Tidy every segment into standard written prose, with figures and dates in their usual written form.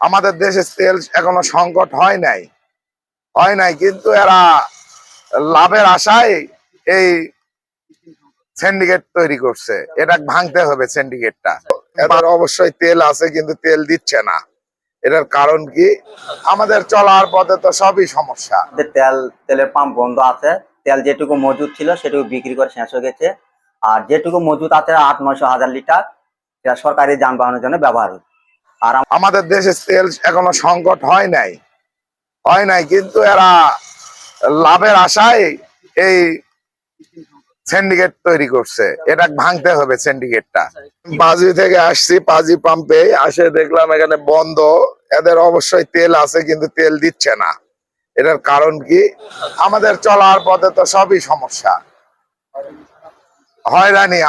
আমাদের দেশে তেল এখনো সংকট হয় নাই কিন্তু এরা লাভের আশায় এই সিন্ডিকেট তৈরি করছে। এটা ভাঙতে হবে সিন্ডিকেটটা। এদের অবশ্যই তেল আছে কিন্তু তেল দিচ্ছে না। এটার কারণ কি? আমাদের চলার পথে তো সবই সমস্যা। তেলের পাম্প বন্ধ আছে। তেল যেটুকু মজুদ ছিল সেটুকু বিক্রি করে শেষ হয়ে গেছে। আর যেটুকু মজুদ আছে 800-900 লিটার এটা সরকারি যানবাহনের জন্য ব্যবহার হচ্ছে। আর আমাদের দেশে তেল এখনো সংকট হয় নাই কিন্তু এরা লাভের আশায় এই সিন্ডিকেট তৈরি করছে। এটা ভাঙতে হবে সিন্ডিকেটটা। পাজি থেকে আসছি, পাজি পাম্পে আসে দেখলাম এখানে বন্ধ। এদের অবশ্যই তেল আছে কিন্তু তেল দিচ্ছে না। এটার কারণ কি? আমাদের চলার পথে তো সবই সমস্যা।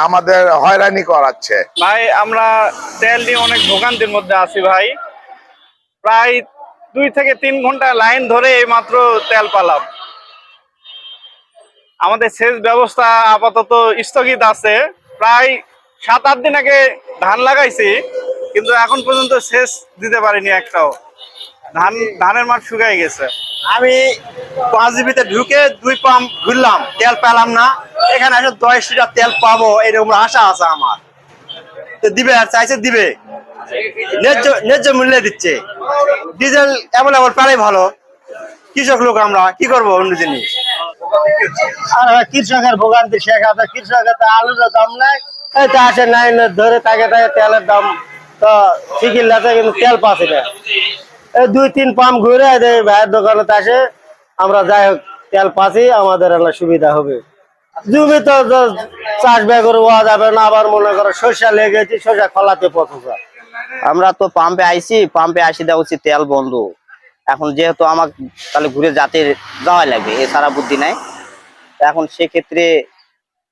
আমাদের হয়রানি করাচ্ছে। ভাই আমরা তেল নিয়ে অনেক ভোগান্তির মধ্যে আছি ভাই। প্রায় 2 থেকে 3 ঘন্টা লাইন ধরে এইমাত্র তেল পালাম। আমাদের সেচ ব্যবস্থা আপাতত স্থগিত আছে। প্রায় 7-8 দিন আগে ধান লাগাইছি, কিন্তু এখন পর্যন্ত সেচ দিতে পারিনি একটাও। ধানের মাঠ শুকিয়ে গেছে। আমি 5 জিবিতে ঢুকে 2 পাম্প ঘুরলাম, তেল পেলাম না। এখানে এসে 10 লিটার তেল পাবো এরকম আশা আছে আমার। তো দিবে, আর চাইছে দিবে, ন্যায্য মূল্যে দিচ্ছে। ডিজেল অ্যাভেলেবল পেলেই ভালো। কৃষক লোক আমরা কি করবো অন্য জিনিস। আর কৃষকের ভোগান্তি শেখ আছে। কৃষকের তো আলুর দাম নাই, আসে নাই ধরে তাকে তেলের দাম তো ঠিকই লাগে, কিন্তু তেল পাচ্ছে না। 2-3 পাম্প ঘুরে ভাইয়ের দোকানে আসে, আমরা যাই হোক তেল পাচ্ছি, আমাদের সুবিধা হবে। জমি তো চাষ ব্যয় করে ওয়া যাবে না। আবার মনে করো শস্য লেগেছি, শস্য ফলাতে পথা। আমরা তো পাম্পে আসি দেখছি তেল বন্ধ। এখন যেহেতু আমার তাহলে ঘুরে যাওয়া লাগবে, এছাড়া বুদ্ধি নাই। এখন সেক্ষেত্রে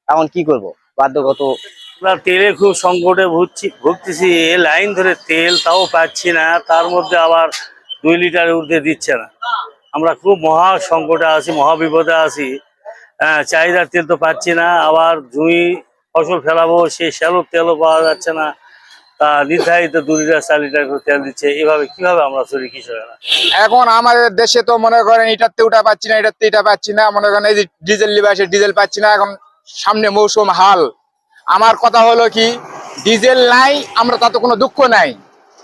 এখন কি করব, বাধ্যগত। আমরা তেলে খুব সংকটে ভুগতেছি। লাইন ধরে তেল তাও পাচ্ছি না, তার মধ্যে আবার 2 লিটার ঊর্ধ্বে দিচ্ছে না। আমরা খুব মহা সংকটে আছি, মহা বিপদে আছি। চাহিদার তেল তো পাচ্ছি না, আবার জমি ফসল ফেলাবো, সেই শ্যালোর তেলও পাওয়া যাচ্ছে না। নির্ধারিত 2 লিটার 4 লিটার করে তেল দিচ্ছে। এভাবে কিভাবে আমরা চলি কৃষকেরা? এখন আমাদের দেশে তো মনে করেন এটাতে ওটা পাচ্ছি না, এটাতে এটা পাচ্ছি না। মনে করেন এই যে ডিজেল নিবে আসে, ডিজেল পাচ্ছি না। এখন সামনে মৌসুম হাল। আমার কথা হলো কি, ডিজেল নাই, আমরা তাতে কোনো দুঃখ নাই।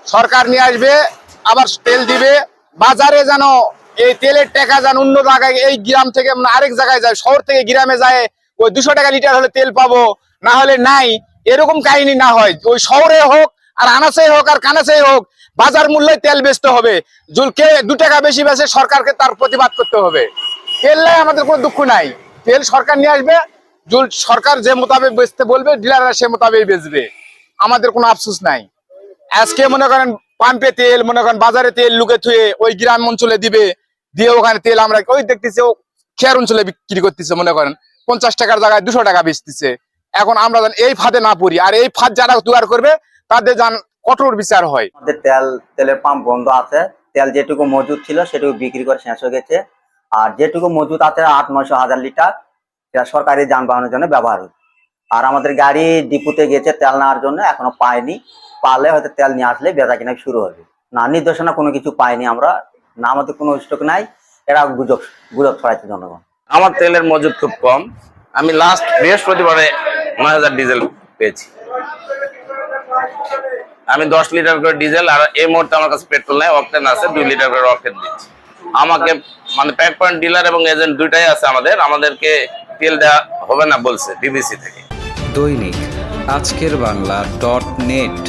সরকার নিয়ে আসবে, আবার তেল দিবে। বাজারে যেন এই তেলের টাকা যেন অন্য জায়গায়, এই গ্রাম থেকে আরেক জায়গায় যায়, শহর থেকে গ্রামে যায়, ওই 200 টাকা লিটার হলে তেল পাবো, না হলে নাই। এরকম কাহিনী না হয়। ওই শহরে হোক আর আনাচে হোক আর কানাচে হোক, বাজার মূল্যে তেল বেচতে হবে। কে 2 টাকা বেশি বেচে সরকারকে তার প্রতিবাদ করতে হবে। তেল নাই, আমাদের কোনো দুঃখ নাই। তেল সরকার নিয়ে আসবে, সরকার যে মোতাবেক বেচতে বলবে ডিলাররা সে মোতাবেক বেচবে। আমাদের কোনো আফসোস নাই। আজকে মনে করেন পাম্পে তেল, মনে করেন বাজারে তেল লুকে থুয়ে ওই গ্রাম অঞ্চলে দিবে, দিয়ে ওখানে তেল আমরা ওই দেখতেছি খেয়ার অঞ্চলে বিক্রি করতেছে। মনে করেন 50 টাকার জায়গায় 200 টাকা বেচতেছে। এখন আমরা এই ফাঁদে না পড়ি, আর এই ফাঁদ যারা তৈরি করবে তাদের কঠোর বিচার হয়। আমাদের তেলের পাম্প বন্ধ আছে। তেল যেটুকু মজুদ ছিল সেটুকু বিক্রি করে শেষ হয়ে গেছে। আর যেটুকু মজুদ আছে 800-900 লিটার এটা সরকারি যানবাহনের জন্য ব্যবহার হচ্ছে। আর আমাদের গাড়ি ডিপুতে গেছে তেল নেওয়ার জন্য, এখনো পাইনি। পারলে হয়তো তেল নিয়ে আসলে বেচা কিনা শুরু হবে। না, নির্দেশনা কোনো কিছু পাইনি আমরা, না আমাদের কোনো স্টক নাই। এরা গুজব ছড়াইছে জনগণ। আমার তেলের মজুদ খুব কম। আমি লাস্ট বৃহস্পতিবারে 9000 ডিজেল পেয়েছি। আমি 10 লিটার করে ডিজেল, আর এই মুহূর্তে আমার কাছে পেট্রোল নাই, অকটেন আছে 2 লিটার করে অকটেন দিচ্ছি। আমাকে মানে প্যাক পয়েন্ট ডিলার এবং এজেন্ট দুইটাই আছে। আমাদেরকে তেল দেওয়া হবে না বলছে ডিবিসি থেকে। দৈনিক আজকের বাংলা .net